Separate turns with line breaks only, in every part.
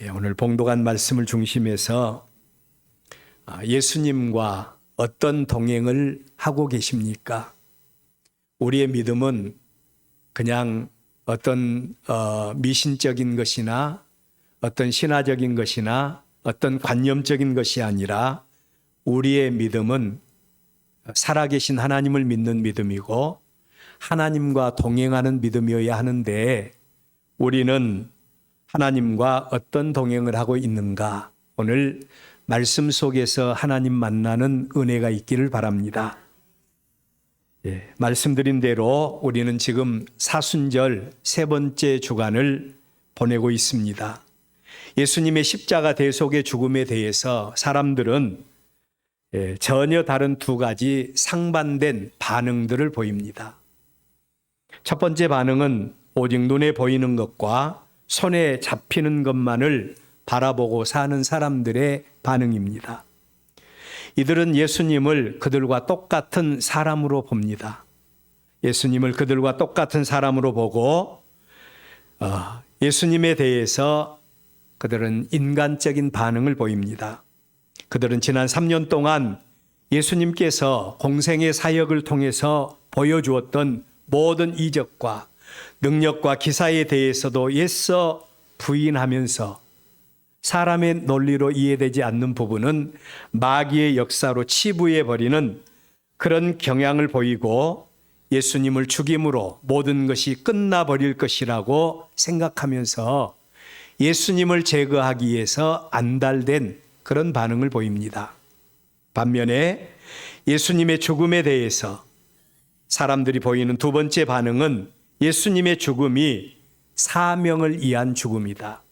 오늘 봉독한 말씀을 중심해서 예수님과 어떤 동행을 하고 계십니까? 우리의 믿음은 그냥 어떤 미신적인 것이나 어떤 신화적인 것이나 어떤 관념적인 것이 아니라 우리의 믿음은 살아계신 하나님을 믿는 믿음이고 하나님과 동행하는 믿음이어야 하는데 우리는 하나님과 어떤 동행을 하고 있는가? 오늘 말씀 속에서 하나님 만나는 은혜가 있기를 바랍니다. 말씀드린 대로 우리는 지금 사순절 세 번째 주간을 보내고 있습니다. 예수님의 십자가 대속의 죽음에 대해서 사람들은 전혀 다른 두 가지 상반된 반응들을 보입니다. 첫 번째 반응은 오직 눈에 보이는 것과 손에 잡히는 것만을 바라보고 사는 사람들의 반응입니다. 이들은 예수님을 그들과 똑같은 사람으로 봅니다. 예수님을 그들과 똑같은 사람으로 보고 예수님에 대해서 그들은 인간적인 반응을 보입니다. 그들은 지난 3년 동안 예수님께서 공생의 사역을 통해서 보여주었던 모든 이적과 능력과 기사에 대해서도 애써 부인하면서 사람의 논리로 이해되지 않는 부분은 마귀의 역사로 치부해버리는 그런 경향을 보이고 예수님을 죽임으로 모든 것이 끝나버릴 것이라고 생각하면서 예수님을 제거하기 위해서 안달된 그런 반응을 보입니다. 반면에 예수님의 죽음에 대해서 사람들이 보이는 두 번째 반응은 예수님의 죽음이 사명을 위한 죽음이다.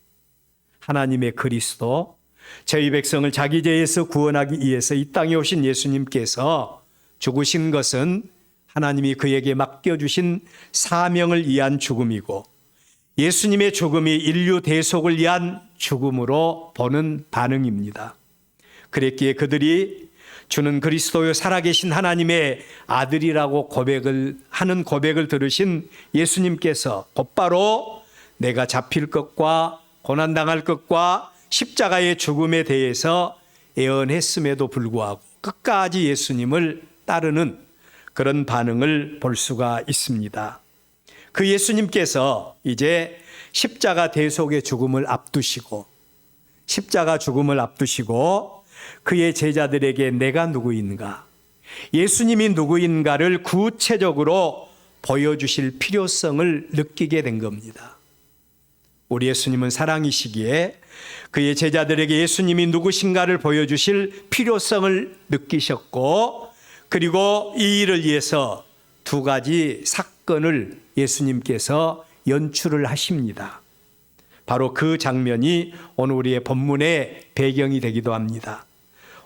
하나님의 그리스도, 저희 백성을 자기 죄에서 구원하기 위해서 이 땅에 오신 예수님께서 죽으신 것은 하나님이 그에게 맡겨주신 사명을 위한 죽음이고 예수님의 죽음이 인류 대속을 위한 죽음으로 보는 반응입니다. 그랬기에 그들이 주는 그리스도요 살아계신 하나님의 아들이라고 하는 고백을 들으신 예수님께서 곧바로 내가 잡힐 것과 고난당할 것과 십자가의 죽음에 대해서 예언했음에도 불구하고 끝까지 예수님을 따르는 그런 반응을 볼 수가 있습니다. 그 예수님께서 이제 십자가 대속의 죽음을 앞두시고 십자가 죽음을 앞두시고 그의 제자들에게 내가 누구인가, 예수님이 누구인가를 구체적으로 보여주실 필요성을 느끼게 된 겁니다. 우리 예수님은 사랑이시기에 그의 제자들에게 예수님이 누구신가를 보여주실 필요성을 느끼셨고 그리고 이 일을 위해서 두 가지 사건을 예수님께서 연출을 하십니다. 바로 그 장면이 오늘 우리의 본문의 배경이 되기도 합니다.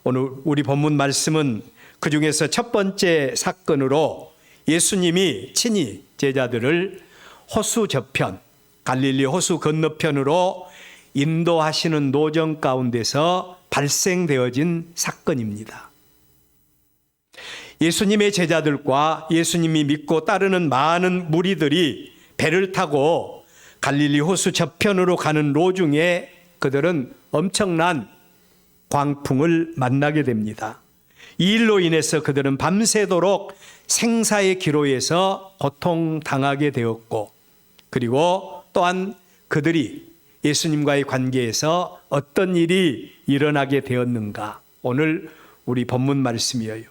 오늘 우리 본문 말씀은 그 중에서 첫 번째 사건으로 예수님이 친히 제자들을 호수 저편, 갈릴리 호수 건너편으로 인도하시는 노정 가운데서 발생되어진 사건입니다. 예수님의 제자들과 예수님이 믿고 따르는 많은 무리들이 배를 타고 갈릴리 호수 저편으로 가는 로중에 그들은 엄청난 광풍을 만나게 됩니다. 이 일로 인해서 그들은 밤새도록 생사의 기로에서 고통당하게 되었고 그리고 또한 그들이 예수님과의 관계에서 어떤 일이 일어나게 되었는가, 오늘 우리 본문 말씀이에요.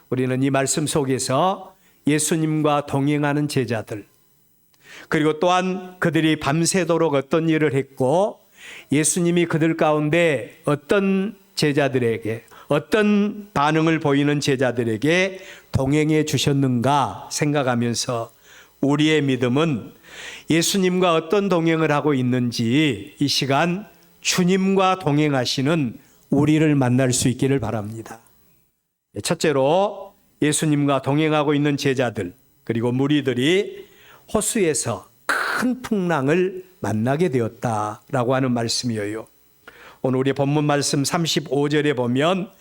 우리는 이 말씀 속에서 예수님과 동행하는 제자들, 그리고 또한 그들이 밤새도록 어떤 일을 했고 예수님이 그들 가운데 어떤 제자들에게 어떤 반응을 보이는 제자들에게 동행해 주셨는가 생각하면서 우리의 믿음은 예수님과 어떤 동행을 하고 있는지 이 시간 주님과 동행하시는 우리를 만날 수 있기를 바랍니다. 첫째로 예수님과 동행하고 있는 제자들 그리고 무리들이 호수에서 큰 풍랑을 만나게 되었다라고 하는 말씀이에요. 오늘 우리 본문 말씀 35절에 보면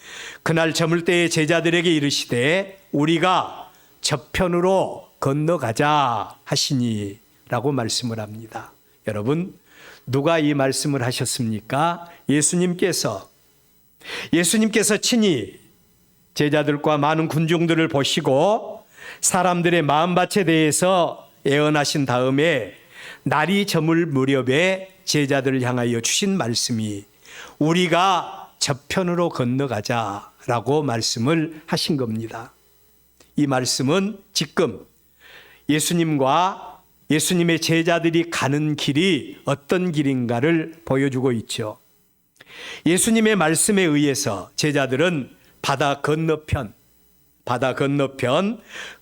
그날 저물 때에 제자들에게 이르시되 우리가 저편으로 건너가자 하시니 라고 말씀을 합니다. 여러분, 누가 이 말씀을 하셨습니까? 예수님께서 친히 제자들과 많은 군중들을 보시고 사람들의 마음밭에 대해서 예언하신 다음에 날이 저물 무렵에 제자들을 향하여 주신 말씀이 우리가 저편으로 건너가자라고 말씀을 하신 겁니다. 이 말씀은 지금 예수님과 예수님의 제자들이 가는 길이 어떤 길인가를 보여주고 있죠. 예수님의 말씀에 의해서 제자들은 바다 건너편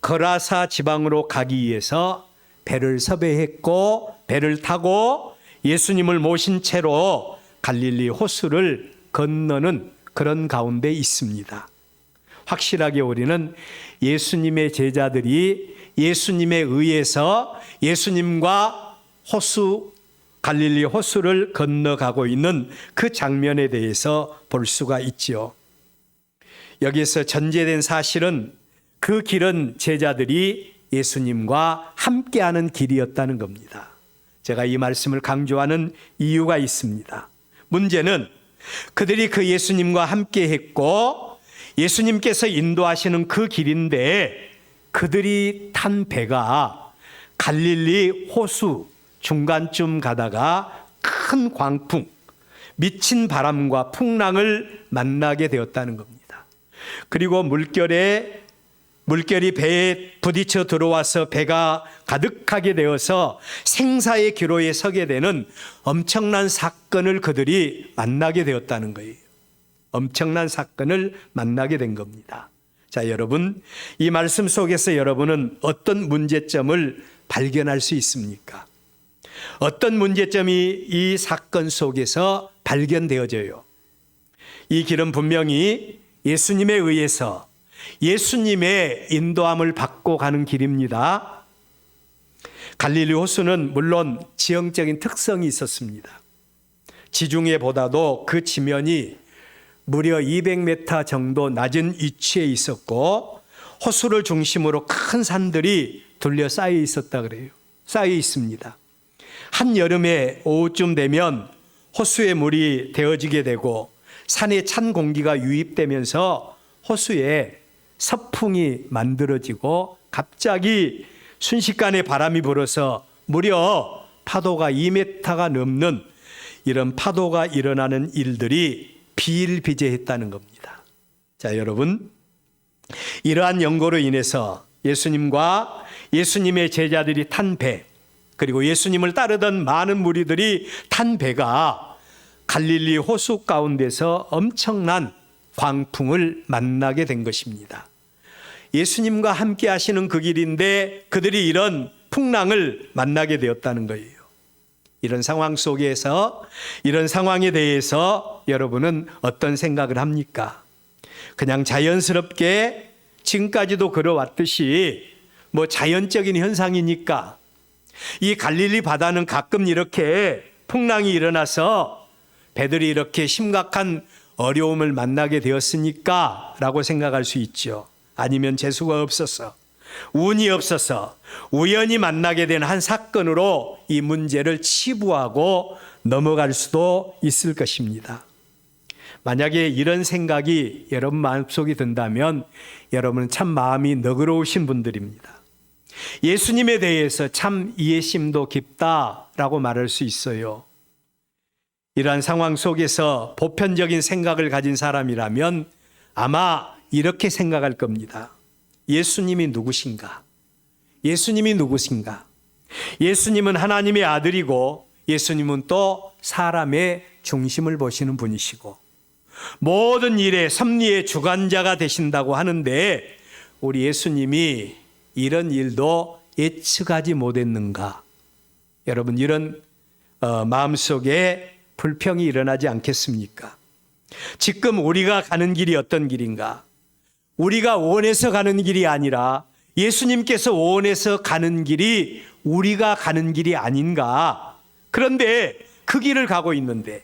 거라사 지방으로 가기 위해서 배를 섭외했고 배를 타고 예수님을 모신 채로 갈릴리 호수를 건너는 그런 가운데 있습니다. 확실하게 우리는 예수님의 제자들이 예수님에 의해서 예수님과 갈릴리 호수를 건너가고 있는 그 장면에 대해서 볼 수가 있지요. 여기서 전제된 사실은 그 길은 제자들이 예수님과 함께하는 길이었다는 겁니다. 제가 이 말씀을 강조하는 이유가 있습니다. 문제는 그들이 그 예수님과 함께 했고 예수님께서 인도하시는 그 길인데 그들이 탄 배가 갈릴리 호수 중간쯤 가다가 큰 광풍, 미친 바람과 풍랑을 만나게 되었다는 겁니다. 그리고 물결이 배에 부딪혀 들어와서 배가 가득하게 되어서 생사의 기로에 서게 되는 엄청난 사건을 그들이 만나게 되었다는 거예요. 엄청난 사건을 만나게 된 겁니다. 자, 여러분, 이 말씀 속에서 여러분은 어떤 문제점을 발견할 수 있습니까? 어떤 문제점이 이 사건 속에서 발견되어져요? 이 길은 분명히 예수님에 의해서 예수님의 인도함을 받고 가는 길입니다. 갈릴리 호수는 물론 지형적인 특성이 있었습니다. 지중해보다도 그 지면이 무려 200m 정도 낮은 위치에 있었고 호수를 중심으로 큰 산들이 둘러싸여 있었다 그래요. 쌓여 있습니다. 한여름에 오후쯤 되면 호수에 물이 데워지게 되고 산에 찬 공기가 유입되면서 호수에 서풍이 만들어지고 갑자기 순식간에 바람이 불어서 무려 파도가 2m가 넘는 이런 파도가 일어나는 일들이 비일비재했다는 겁니다. 자, 여러분, 이러한 연고로 인해서 예수님과 예수님의 제자들이 탄 배, 그리고 예수님을 따르던 많은 무리들이 탄 배가 갈릴리 호수 가운데서 엄청난 광풍을 만나게 된 것입니다. 예수님과 함께 하시는 그 길인데 그들이 이런 풍랑을 만나게 되었다는 거예요. 이런 상황 속에서, 이런 상황에 대해서 여러분은 어떤 생각을 합니까? 그냥 자연스럽게 지금까지도 걸어왔듯이 자연적인 현상이니까 이 갈릴리 바다는 가끔 이렇게 풍랑이 일어나서 배들이 이렇게 심각한 어려움을 만나게 되었으니까 라고 생각할 수 있죠. 아니면 재수가 없어서, 운이 없어서 우연히 만나게 된 한 사건으로 이 문제를 치부하고 넘어갈 수도 있을 것입니다. 만약에 이런 생각이 여러분 마음속에 든다면 여러분은 참 마음이 너그러우신 분들입니다. 예수님에 대해서 참 이해심도 깊다라고 말할 수 있어요. 이러한 상황 속에서 보편적인 생각을 가진 사람이라면 아마 이렇게 생각할 겁니다. 예수님이 누구신가? 예수님이 누구신가? 예수님은 하나님의 아들이고 예수님은 또 사람의 중심을 보시는 분이시고 모든 일의 섭리의 주관자가 되신다고 하는데 우리 예수님이 이런 일도 예측하지 못했는가? 여러분, 이런 마음속에 불평이 일어나지 않겠습니까? 지금 우리가 가는 길이 어떤 길인가? 우리가 원해서 가는 길이 아니라 예수님께서 원해서 가는 길이 우리가 가는 길이 아닌가? 그런데 그 길을 가고 있는데,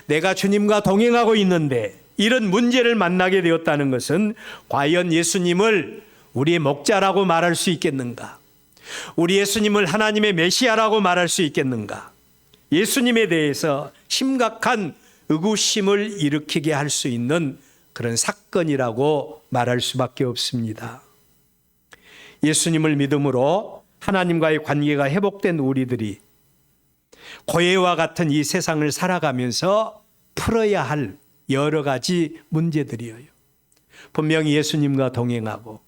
내가 주님과 동행하고 있는데 이런 문제를 만나게 되었다는 것은 과연 예수님을 우리의 목자라고 말할 수 있겠는가? 우리 예수님을 하나님의 메시아라고 말할 수 있겠는가? 예수님에 대해서 심각한 의구심을 일으키게 할 수 있는 그런 사건이라고 말할 수밖에 없습니다. 예수님을 믿음으로 하나님과의 관계가 회복된 우리들이 고해와 같은 이 세상을 살아가면서 풀어야 할 여러 가지 문제들이에요. 분명히 예수님과 동행하고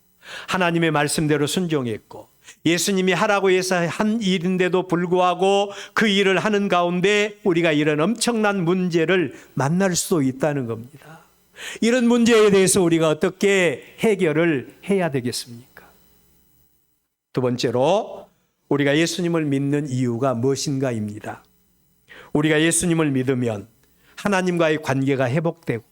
하나님의 말씀대로 순종했고 예수님이 하라고 해서 한 일인데도 불구하고 그 일을 하는 가운데 우리가 이런 엄청난 문제를 만날 수도 있다는 겁니다. 이런 문제에 대해서 우리가 어떻게 해결을 해야 되겠습니까? 두 번째로 우리가 예수님을 믿는 이유가 무엇인가입니다. 우리가 예수님을 믿으면 하나님과의 관계가 회복되고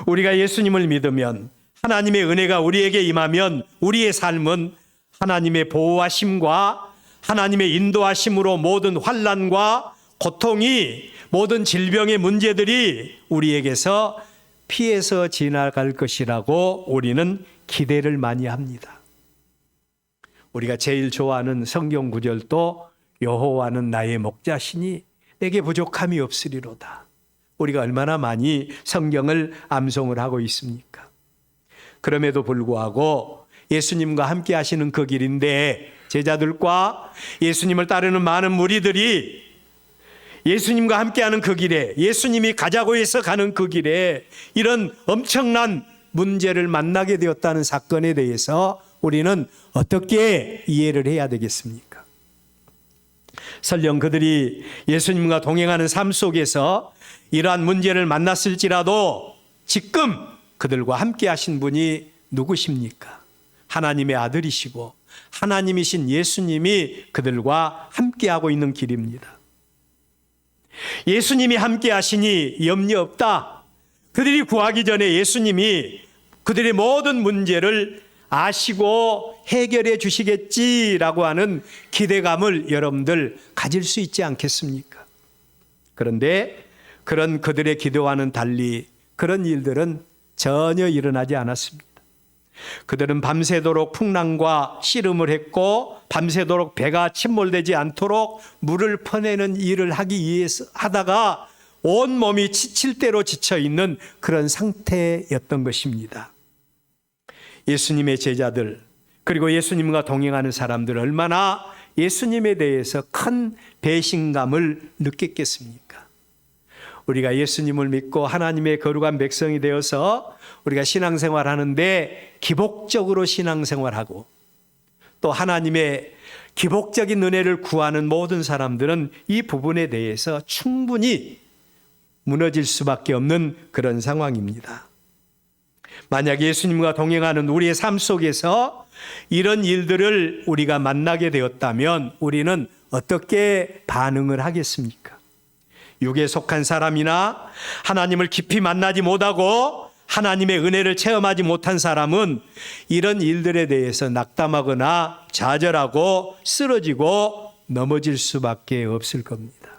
우리가 예수님을 믿으면 하나님의 은혜가 우리에게 임하면 우리의 삶은 하나님의 보호하심과 하나님의 인도하심으로 모든 환난과 고통이 모든 질병의 문제들이 우리에게서 피해서 지나갈 것이라고 우리는 기대를 많이 합니다. 우리가 제일 좋아하는 성경 구절도 여호와는 나의 목자시니 내게 부족함이 없으리로다. 우리가 얼마나 많이 성경을 암송을 하고 있습니까? 그럼에도 불구하고 예수님과 함께 하시는 그 길인데 제자들과 예수님을 따르는 많은 무리들이 예수님과 함께하는 그 길에 예수님이 가자고 해서 가는 그 길에 이런 엄청난 문제를 만나게 되었다는 사건에 대해서 우리는 어떻게 이해를 해야 되겠습니까? 설령 그들이 예수님과 동행하는 삶 속에서 이러한 문제를 만났을지라도 지금 그들과 함께 하신 분이 누구십니까? 하나님의 아들이시고 하나님이신 예수님이 그들과 함께하고 있는 길입니다. 예수님이 함께 하시니 염려 없다. 그들이 구하기 전에 예수님이 그들의 모든 문제를 아시고 해결해 주시겠지라고 하는 기대감을 여러분들 가질 수 있지 않겠습니까? 그런데 그런 그들의 기대와는 달리 그런 일들은 전혀 일어나지 않았습니다. 그들은 밤새도록 풍랑과 씨름을 했고 밤새도록 배가 침몰되지 않도록 물을 퍼내는 일을 하기 위해서 하다가 온몸이 지칠 대로 지쳐 있는 그런 상태였던 것입니다. 예수님의 제자들 그리고 예수님과 동행하는 사람들 얼마나 예수님에 대해서 큰 배신감을 느꼈겠습니까? 우리가 예수님을 믿고 하나님의 거룩한 백성이 되어서 우리가 신앙생활 하는데 기복적으로 신앙생활하고 또 하나님의 기복적인 은혜를 구하는 모든 사람들은 이 부분에 대해서 충분히 무너질 수밖에 없는 그런 상황입니다. 만약 예수님과 동행하는 우리의 삶 속에서 이런 일들을 우리가 만나게 되었다면 우리는 어떻게 반응을 하겠습니까? 육에 속한 사람이나 하나님을 깊이 만나지 못하고 하나님의 은혜를 체험하지 못한 사람은 이런 일들에 대해서 낙담하거나 좌절하고 쓰러지고 넘어질 수밖에 없을 겁니다.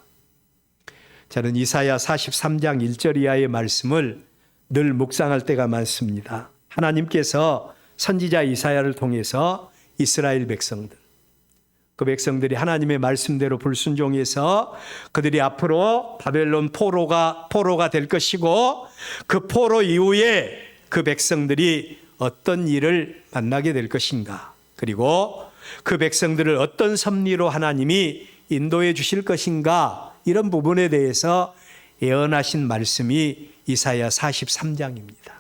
저는 이사야 43장 1절 이하의 말씀을 늘 묵상할 때가 많습니다. 하나님께서 선지자 이사야를 통해서 이스라엘 백성들, 그 백성들이 하나님의 말씀대로 불순종해서 그들이 앞으로 바벨론 포로가 될 것이고 그 포로 이후에 그 백성들이 어떤 일을 만나게 될 것인가, 그리고 그 백성들을 어떤 섭리로 하나님이 인도해 주실 것인가, 이런 부분에 대해서 예언하신 말씀이 이사야 43장입니다.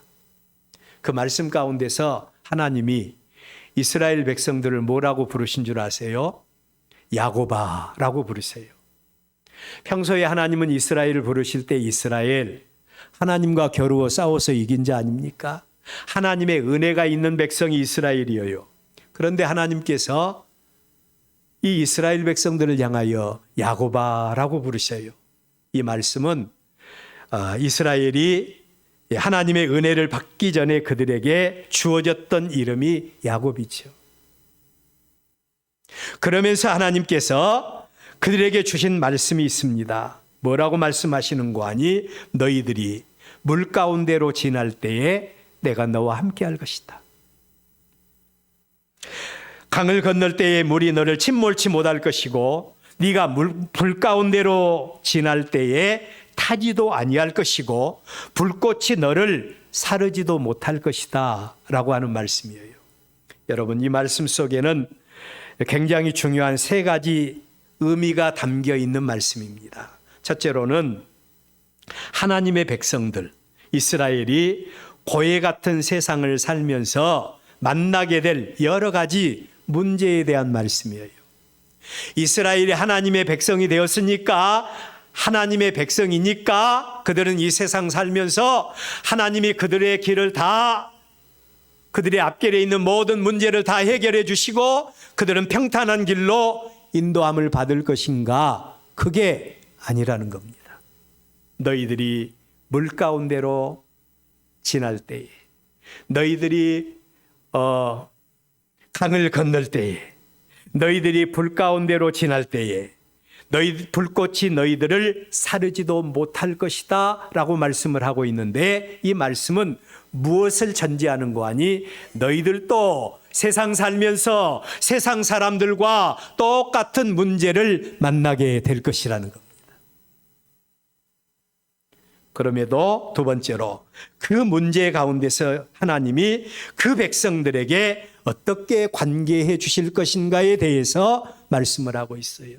그 말씀 가운데서 하나님이 이스라엘 백성들을 뭐라고 부르신 줄 아세요? 야곱아라고 부르세요. 평소에 하나님은 이스라엘을 부르실 때 이스라엘, 하나님과 겨루어 싸워서 이긴 자 아닙니까? 하나님의 은혜가 있는 백성이 이스라엘이에요. 그런데 하나님께서 이 이스라엘 백성들을 향하여 야곱아라고 부르셔요. 이 말씀은 이스라엘이 하나님의 은혜를 받기 전에 그들에게 주어졌던 이름이 야곱이죠. 그러면서 하나님께서 그들에게 주신 말씀이 있습니다. 뭐라고 말씀하시는 거 아니? 너희들이 물 가운데로 지날 때에 내가 너와 함께 할 것이다. 강을 건널 때에 물이 너를 침몰치 못할 것이고 네가 불 가운데로 지날 때에 타지도 아니할 것이고 불꽃이 너를 사르지도 못할 것이다 라고 하는 말씀이에요. 여러분, 이 말씀 속에는 굉장히 중요한 세 가지 의미가 담겨 있는 말씀입니다. 첫째로는 하나님의 백성들, 이스라엘이 고해 같은 세상을 살면서 만나게 될 여러 가지 문제에 대한 말씀이에요. 이스라엘이 하나님의 백성이 되었으니까, 하나님의 백성이니까 그들은 이 세상 살면서 하나님이 그들의 길을 다, 그들의 앞길에 있는 모든 문제를 다 해결해 주시고 그들은 평탄한 길로 인도함을 받을 것인가? 그게 아니라는 겁니다. 너희들이 물 가운데로 지날 때에, 너희들이 강을 건널 때에, 너희들이 불 가운데로 지날 때에 불꽃이 너희들을 사르지도 못할 것이다 라고 말씀을 하고 있는데, 이 말씀은 무엇을 전제하는 거 아니? 너희들도 세상 살면서 세상 사람들과 똑같은 문제를 만나게 될 것이라는 겁니다. 그럼에도 두 번째로 그 문제 가운데서 하나님이 그 백성들에게 어떻게 관계해 주실 것인가에 대해서 말씀을 하고 있어요.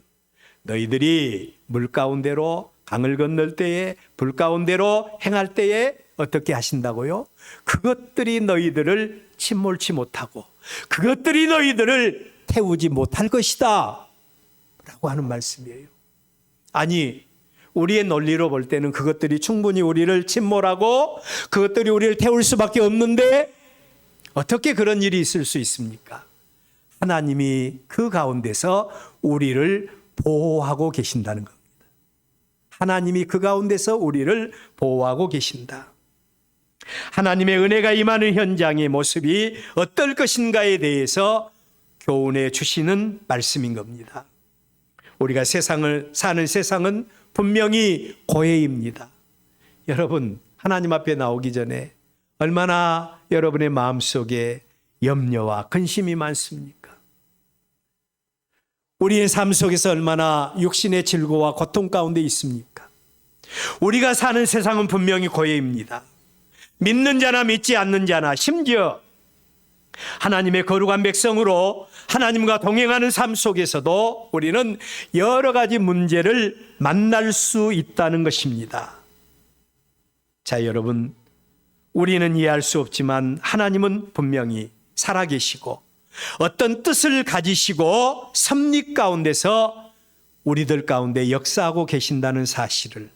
너희들이 물 가운데로 강을 건널 때에, 불 가운데로 행할 때에 어떻게 하신다고요? 그것들이 너희들을 침몰치 못하고 그것들이 너희들을 태우지 못할 것이다 라고 하는 말씀이에요. 아니, 우리의 논리로 볼 때는 그것들이 충분히 우리를 침몰하고 그것들이 우리를 태울 수밖에 없는데 어떻게 그런 일이 있을 수 있습니까? 하나님이 그 가운데서 우리를 보호하고 계신다는 겁니다. 하나님이 그 가운데서 우리를 보호하고 계신다. 하나님의 은혜가 임하는 현장의 모습이 어떨 것인가에 대해서 교훈해 주시는 말씀인 겁니다. 우리가 세상을 사는 세상은 분명히 고해입니다. 여러분, 하나님 앞에 나오기 전에 얼마나 여러분의 마음속에 염려와 근심이 많습니까? 우리의 삶 속에서 얼마나 육신의 질고와 고통 가운데 있습니까? 우리가 사는 세상은 분명히 고해입니다. 믿는 자나 믿지 않는 자나, 심지어 하나님의 거룩한 백성으로 하나님과 동행하는 삶 속에서도 우리는 여러 가지 문제를 만날 수 있다는 것입니다. 자, 여러분, 우리는 이해할 수 없지만 하나님은 분명히 살아계시고 어떤 뜻을 가지시고 섭리 가운데서 우리들 가운데 역사하고 계신다는 사실을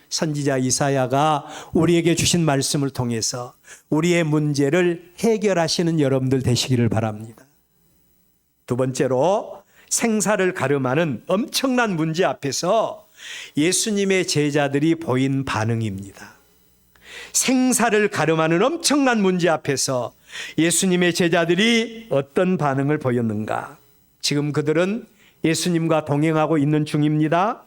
선지자 이사야가 우리에게 주신 말씀을 통해서 우리의 문제를 해결하시는 여러분들 되시기를 바랍니다. 두 번째로 생사를 가름하는 엄청난 문제 앞에서 예수님의 제자들이 보인 반응입니다. 생사를 가름하는 엄청난 문제 앞에서 예수님의 제자들이 어떤 반응을 보였는가? 지금 그들은 예수님과 동행하고 있는 중입니다.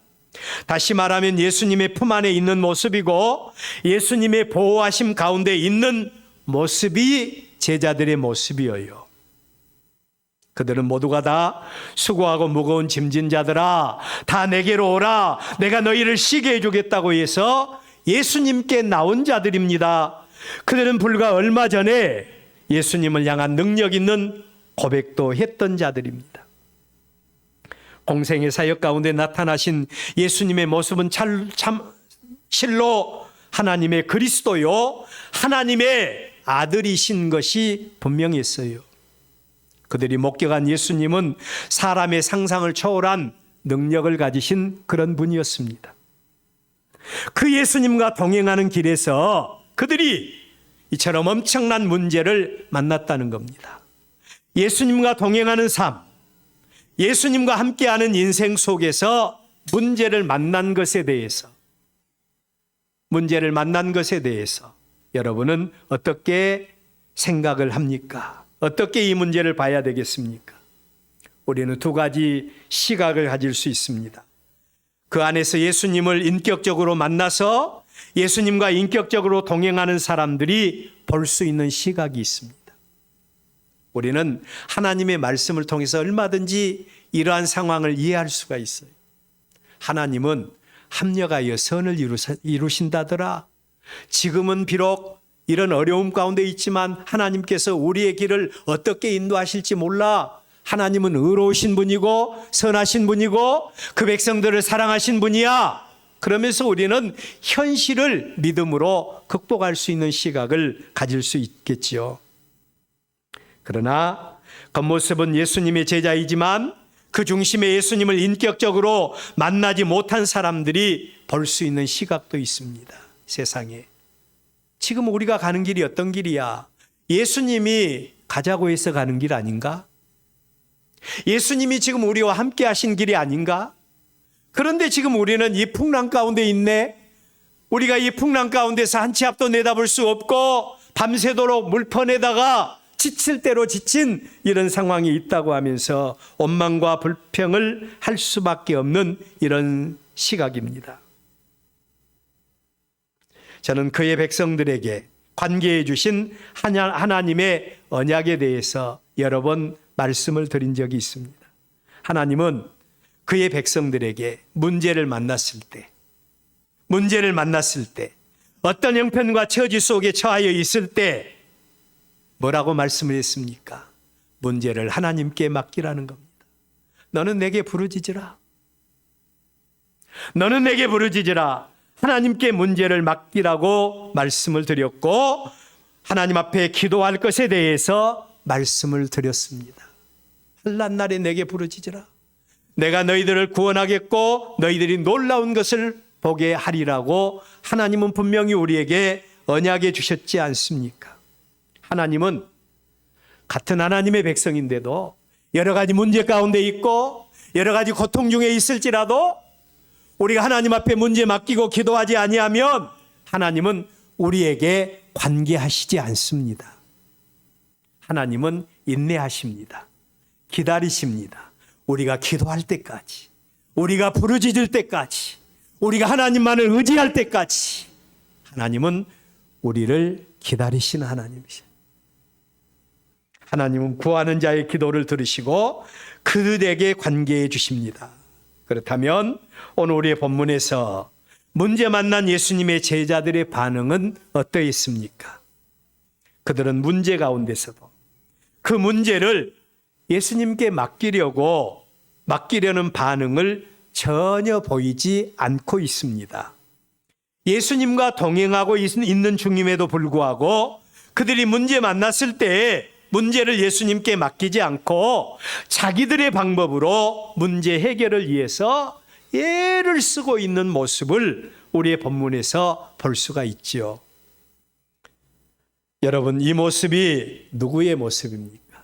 다시 말하면 예수님의 품 안에 있는 모습이고 예수님의 보호하심 가운데 있는 모습이 제자들의 모습이에요. 그들은 모두가 다 수고하고 무거운 짐진 자들아, 다 내게로 오라, 내가 너희를 쉬게 해주겠다고 해서 예수님께 나온 자들입니다. 그들은 불과 얼마 전에 예수님을 향한 능력 있는 고백도 했던 자들입니다. 공생의 사역 가운데 나타나신 예수님의 모습은 참 실로 하나님의 그리스도요, 하나님의 아들이신 것이 분명했어요. 그들이 목격한 예수님은 사람의 상상을 초월한 능력을 가지신 그런 분이었습니다. 그 예수님과 동행하는 길에서 그들이 이처럼 엄청난 문제를 만났다는 겁니다. 예수님과 동행하는 삶, 예수님과 함께하는 인생 속에서 문제를 만난 것에 대해서 여러분은 어떻게 생각을 합니까? 어떻게 이 문제를 봐야 되겠습니까? 우리는 두 가지 시각을 가질 수 있습니다. 그 안에서 예수님을 인격적으로 만나서 예수님과 인격적으로 동행하는 사람들이 볼 수 있는 시각이 있습니다. 우리는 하나님의 말씀을 통해서 얼마든지 이러한 상황을 이해할 수가 있어요. 하나님은 합력하여 선을 이루신다더라. 지금은 비록 이런 어려움 가운데 있지만 하나님께서 우리의 길을 어떻게 인도하실지 몰라. 하나님은 의로우신 분이고 선하신 분이고 그 백성들을 사랑하신 분이야. 그러면서 우리는 현실을 믿음으로 극복할 수 있는 시각을 가질 수 있겠지요. 그러나 겉모습은 예수님의 제자이지만 그 중심에 예수님을 인격적으로 만나지 못한 사람들이 볼 수 있는 시각도 있습니다. 세상에. 지금 우리가 가는 길이 어떤 길이야? 예수님이 가자고 해서 가는 길 아닌가? 예수님이 지금 우리와 함께 하신 길이 아닌가? 그런데 지금 우리는 이 풍랑 가운데 있네. 우리가 이 풍랑 가운데서 한 치 앞도 내다볼 수 없고 밤새도록 물펀에다가 지칠 대로 지친 이런 상황이 있다고 하면서 원망과 불평을 할 수밖에 없는 이런 시각입니다. 저는 그의 백성들에게 관계해 주신 하나님의 언약에 대해서 여러 번 말씀을 드린 적이 있습니다. 하나님은 그의 백성들에게 문제를 만났을 때, 어떤 형편과 처지 속에 처하여 있을 때 뭐라고 말씀을 했습니까? 문제를 하나님께 맡기라는 겁니다. 너는 내게 부르짖으라. 하나님께 문제를 맡기라고 말씀을 드렸고 하나님 앞에 기도할 것에 대해서 말씀을 드렸습니다. 환난 날에 내게 부르짖으라. 내가 너희들을 구원하겠고 너희들이 놀라운 것을 보게 하리라고 하나님은 분명히 우리에게 언약해 주셨지 않습니까? 하나님은 같은 하나님의 백성인데도 여러 가지 문제 가운데 있고 여러 가지 고통 중에 있을지라도 우리가 하나님 앞에 문제 맡기고 기도하지 아니하면 하나님은 우리에게 관계하시지 않습니다. 하나님은 인내하십니다. 기다리십니다. 우리가 기도할 때까지, 우리가 부르짖을 때까지, 우리가 하나님만을 의지할 때까지 하나님은 우리를 기다리시는 하나님이십니다. 하나님은 구하는 자의 기도를 들으시고 그들에게 관계해 주십니다. 그렇다면 오늘 우리의 본문에서 문제 만난 예수님의 제자들의 반응은 어떠했습니까? 그들은 문제 가운데서도 그 문제를 예수님께 맡기려는 반응을 전혀 보이지 않고 있습니다. 예수님과 동행하고 있는 중임에도 불구하고 그들이 문제 만났을 때 문제를 예수님께 맡기지 않고 자기들의 방법으로 문제 해결을 위해서 애를 쓰고 있는 모습을 우리의 본문에서 볼 수가 있지요. 여러분, 이 모습이 누구의 모습입니까?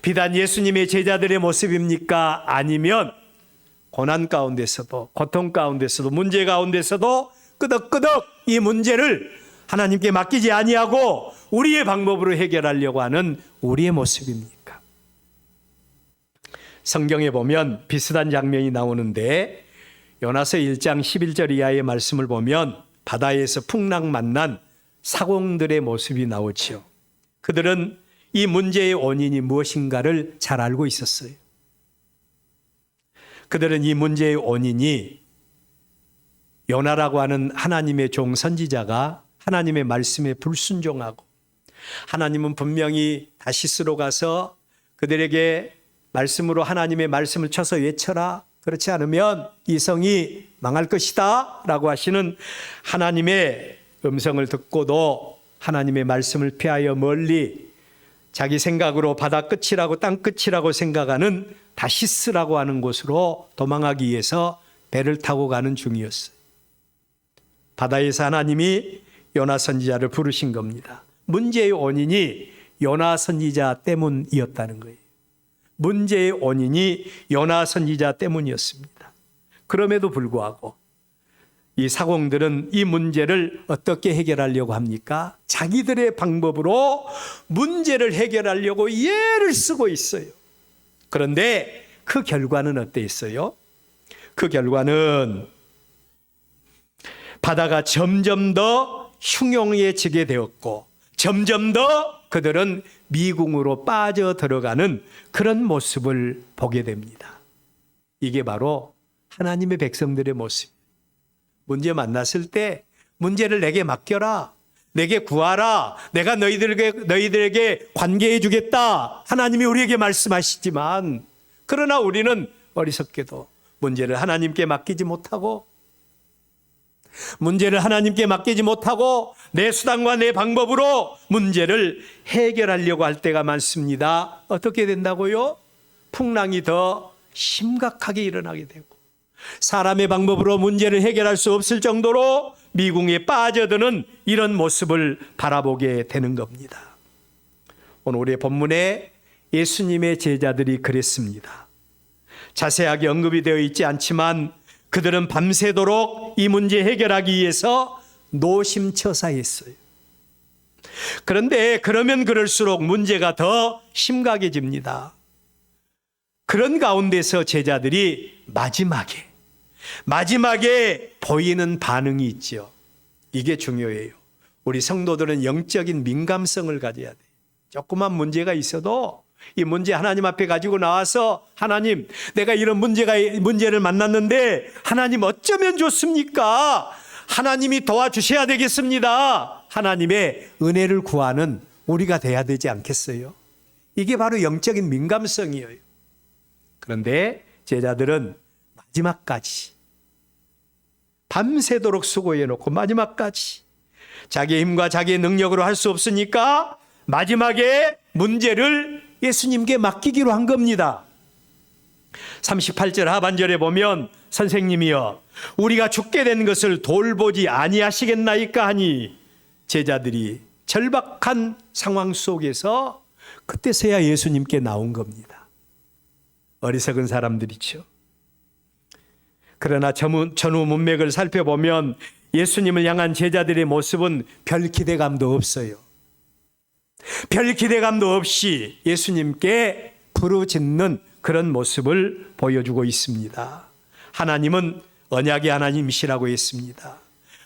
비단 예수님의 제자들의 모습입니까? 아니면 고난 가운데서도, 고통 가운데서도, 문제 가운데서도 끄덕끄덕 이 문제를 하나님께 맡기지 아니하고 우리의 방법으로 해결하려고 하는 우리의 모습입니까? 성경에 보면 비슷한 장면이 나오는데 요나서 1장 11절 이하의 말씀을 보면 바다에서 풍랑 만난 사공들의 모습이 나오지요. 그들은 이 문제의 원인이 무엇인가를 잘 알고 있었어요. 그들은 이 문제의 원인이 요나라고 하는 하나님의 종 선지자가 하나님의 말씀에 불순종하고 하나님은 분명히 다시스로 가서 그들에게 말씀으로 하나님의 말씀을 쳐서 외쳐라. 그렇지 않으면 이 성이 망할 것이다 라고 하시는 하나님의 음성을 듣고도 하나님의 말씀을 피하여 멀리 자기 생각으로 바다 끝이라고 땅 끝이라고 생각하는 다시스라고 하는 곳으로 도망하기 위해서 배를 타고 가는 중이었어요. 바다에서 하나님이 요나 선지자를 부르신 겁니다. 문제의 원인이 요나 선지자 때문이었다는 거예요. 문제의 원인이 요나 선지자 때문이었습니다. 그럼에도 불구하고 이 사공들은 이 문제를 어떻게 해결하려고 합니까? 자기들의 방법으로 문제를 해결하려고 애를 쓰고 있어요. 그런데 그 결과는 어땠어요? 그 결과는 바다가 점점 더 흉흉해지게 되었고 점점 더 그들은 미궁으로 빠져 들어가는 그런 모습을 보게 됩니다. 이게 바로 하나님의 백성들의 모습. 문제 만났을 때 문제를 내게 맡겨라. 내게 구하라. 내가 너희들에게 관계해 주겠다. 하나님이 우리에게 말씀하시지만, 그러나 우리는 어리석게도 문제를 하나님께 맡기지 못하고 내 수단과 내 방법으로 문제를 해결하려고 할 때가 많습니다. 어떻게 된다고요? 풍랑이 더 심각하게 일어나게 되고, 사람의 방법으로 문제를 해결할 수 없을 정도로 미궁에 빠져드는 이런 모습을 바라보게 되는 겁니다. 오늘 우리의 본문에 예수님의 제자들이 그랬습니다. 자세하게 언급이 되어 있지 않지만 그들은 밤새도록 이 문제 해결하기 위해서 노심초사했어요. 그런데 그러면 그럴수록 문제가 더 심각해집니다. 그런 가운데서 제자들이 마지막에 보이는 반응이 있죠. 이게 중요해요. 우리 성도들은 영적인 민감성을 가져야 돼요. 조그만 문제가 있어도 이 문제 하나님 앞에 가지고 나와서, 하나님, 내가 이런 문제를 만났는데 하나님 어쩌면 좋습니까? 하나님이 도와주셔야 되겠습니다. 하나님의 은혜를 구하는 우리가 돼야 되지 않겠어요? 이게 바로 영적인 민감성이에요. 그런데 제자들은 마지막까지 밤새도록 수고해놓고 마지막까지 자기의 힘과 자기의 능력으로 할 수 없으니까 마지막에 문제를 예수님께 맡기기로 한 겁니다. 38절 하반절에 보면 선생님이여 우리가 죽게 된 것을 돌보지 아니하시겠나이까 하니, 제자들이 절박한 상황 속에서 그때서야 예수님께 나온 겁니다. 어리석은 사람들이죠. 그러나 전후 문맥을 살펴보면 예수님을 향한 제자들의 모습은 별 기대감도 없어요. 별 기대감도 없이 예수님께 부르짖는 그런 모습을 보여주고 있습니다. 하나님은 언약의 하나님이시라고 했습니다.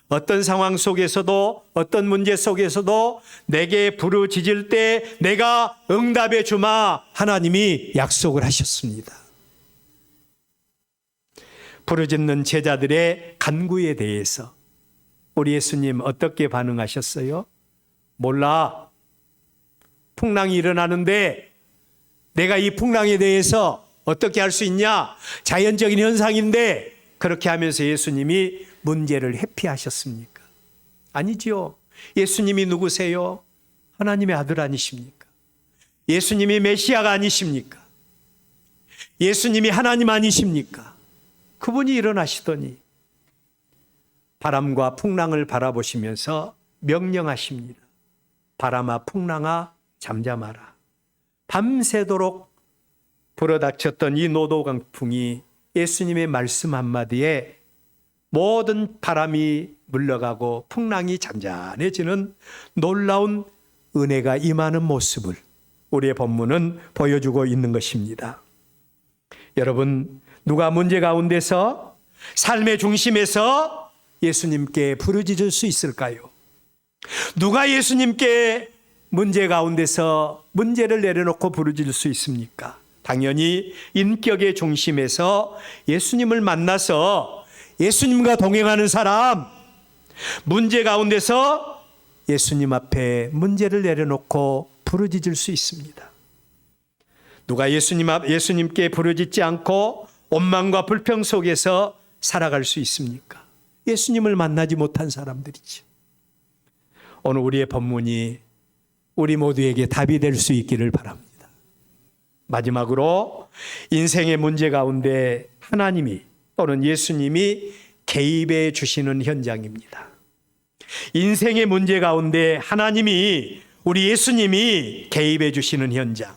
어떤 상황 속에서도, 어떤 문제 속에서도 내게 부르짖을 때 내가 응답해 주마, 하나님이 약속을 하셨습니다. 부르짖는 제자들의 간구에 대해서 우리 예수님 어떻게 반응하셨어요? 몰라. 풍랑이 일어나는데 내가 이 풍랑에 대해서 어떻게 할 수 있냐? 자연적인 현상인데, 그렇게 하면서 예수님이 문제를 회피하셨습니까? 아니지요. 예수님이 누구세요? 하나님의 아들 아니십니까? 예수님이 메시아가 아니십니까? 예수님이 하나님 아니십니까? 그분이 일어나시더니 바람과 풍랑을 바라보시면서 명령하십니다. 바람아 풍랑아 잠잠하라. 밤새도록 불어닥쳤던 이 노도강풍이 예수님의 말씀 한마디에 모든 바람이 물러가고 풍랑이 잔잔해지는 놀라운 은혜가 임하는 모습을 우리의 본문은 보여주고 있는 것입니다. 여러분, 누가 문제 가운데서, 삶의 중심에서 예수님께 부르짖을 수 있을까요? 누가 예수님께 문제 가운데서 문제를 내려놓고 부르짖을 수 있습니까? 당연히 인격의 중심에서 예수님을 만나서 예수님과 동행하는 사람, 문제 가운데서 예수님 앞에 문제를 내려놓고 부르짖을 수 있습니다. 누가 예수님께 부르짖지 않고 원망과 불평 속에서 살아갈 수 있습니까? 예수님을 만나지 못한 사람들이죠. 오늘 우리의 본문이 우리 모두에게 답이 될 수 있기를 바랍니다. 마지막으로 인생의 문제 가운데 하나님이 또는 예수님이 개입해 주시는 현장입니다. 인생의 문제 가운데 하나님이, 우리 예수님이 개입해 주시는 현장.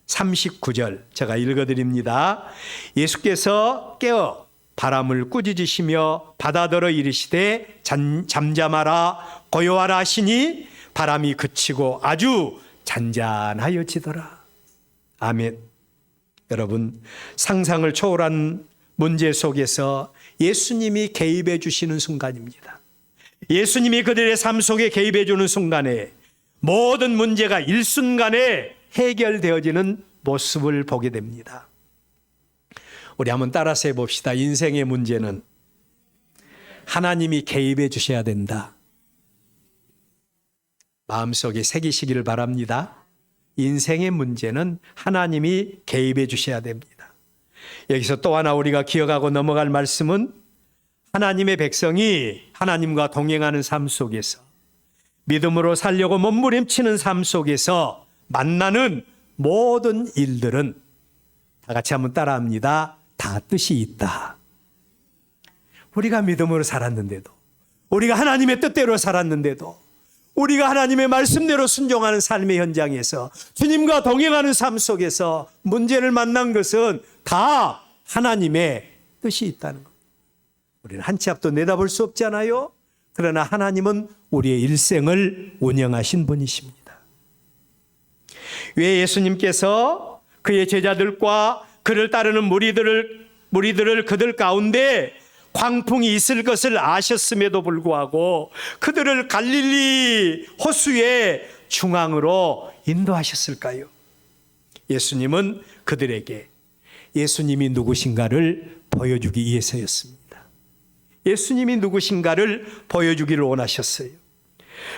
39절 제가 읽어드립니다. 예수께서 깨어 바람을 꾸짖으시며 바다더러 이르시되 잠잠하라 고요하라 하시니 바람이 그치고 아주 잔잔하여지더라. 아멘. 여러분, 상상을 초월한 문제 속에서 예수님이 개입해 주시는 순간입니다. 예수님이 그들의 삶 속에 개입해 주는 순간에 모든 문제가 일순간에 해결되어지는 모습을 보게 됩니다. 우리 한번 따라서 해봅시다. 인생의 문제는 하나님이 개입해 주셔야 된다. 마음속에 새기시기를 바랍니다. 인생의 문제는 하나님이 개입해 주셔야 됩니다. 여기서 또 하나 우리가 기억하고 넘어갈 말씀은 하나님의 백성이 하나님과 동행하는 삶 속에서 믿음으로 살려고 몸부림치는 삶 속에서 만나는 모든 일들은 다 같이 한번 따라합니다. 다 뜻이 있다. 우리가 믿음으로 살았는데도, 우리가 하나님의 뜻대로 살았는데도, 우리가 하나님의 말씀대로 순종하는 삶의 현장에서 주님과 동행하는 삶 속에서 문제를 만난 것은 다 하나님의 뜻이 있다는 것. 우리는 한 치 앞도 내다볼 수 없잖아요. 그러나 하나님은 우리의 일생을 운영하신 분이십니다. 왜 예수님께서 그의 제자들과 그를 따르는 무리들을 그들 가운데 광풍이 있을 것을 아셨음에도 불구하고 그들을 갈릴리 호수의 중앙으로 인도하셨을까요? 예수님은 그들에게 예수님이 누구신가를 보여주기 위해서였습니다. 예수님이 누구신가를 보여주기를 원하셨어요.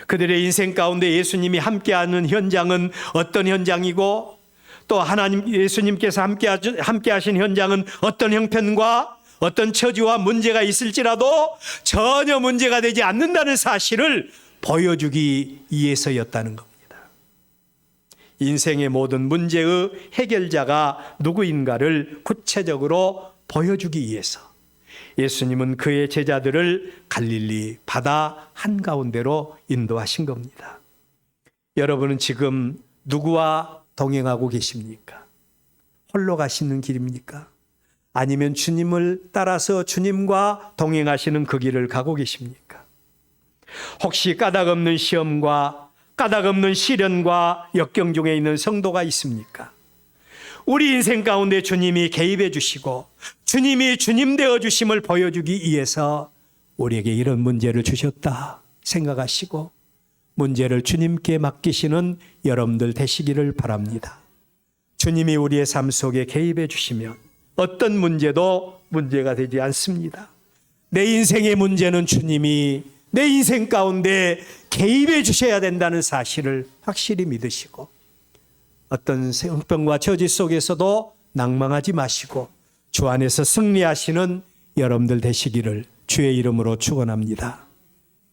그들의 인생 가운데 예수님이 함께하는 현장은 어떤 현장이고 또 예수님께서 함께 하신 현장은 어떤 형편과 어떤 처지와 문제가 있을지라도 전혀 문제가 되지 않는다는 사실을 보여주기 위해서였다는 겁니다. 인생의 모든 문제의 해결자가 누구인가를 구체적으로 보여주기 위해서 예수님은 그의 제자들을 갈릴리 바다 한가운데로 인도하신 겁니다. 여러분은 지금 누구와 동행하고 계십니까? 홀로 가시는 길입니까? 아니면 주님을 따라서 주님과 동행하시는 그 길을 가고 계십니까? 혹시 까닭 없는 시험과 까닭 없는 시련과 역경 중에 있는 성도가 있습니까? 우리 인생 가운데 주님이 개입해 주시고 주님이 주님 되어 주심을 보여주기 위해서 우리에게 이런 문제를 주셨다 생각하시고 문제를 주님께 맡기시는 여러분들 되시기를 바랍니다. 주님이 우리의 삶 속에 개입해 주시면 어떤 문제도 문제가 되지 않습니다. 내 인생의 문제는 주님이 내 인생 가운데 개입해 주셔야 된다는 사실을 확실히 믿으시고 어떤 형편과 처지 속에서도 낭망하지 마시고 주 안에서 승리하시는 여러분들 되시기를 주의 이름으로 축원합니다.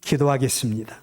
기도하겠습니다.